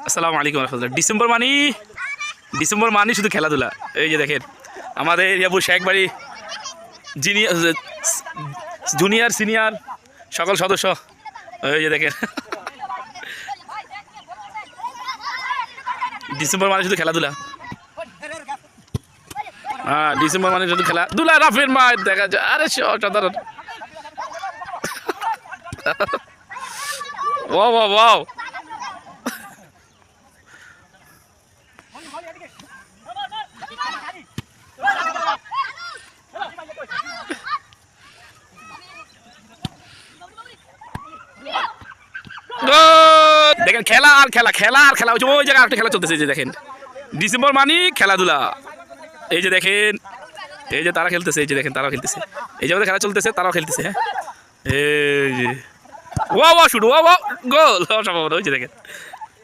আসসালামু আলাইকুম রহমতুল্লাহ। ডিসেম্বর মানি শুধু খেলাধুলা। এই যে দেখেন আমাদের ইয়াবু শেখ বাড়ি জুনিয়র সিনিয়র সকল সদস্য, এই যে দেখেন ডিসেম্বর মানে শুধু খেলাধুলা। হ্যাঁ, ডিসেম্বর মানে শুধু খেলাধুলা। রাফির মাঠ দেখা যায়, আরে সাধারণ। ও বাও, দেখেন খেলা আর খেলা হচ্ছে ওই জায়গায় একটা খেলা চলতেছে। যে দেখেন ডিসেম্বর মানি খেলাধুলা। এই যে দেখেন, এই যে তারা খেলতেছে, এই যে দেখেন তারাও খেলতেছে, এই যে আমাদের খেলা চলতেছে, তারাও খেলতেছে। হ্যাঁ, এই যে ওয়া শুট, ওয়া গোল, ওই যে দেখেন।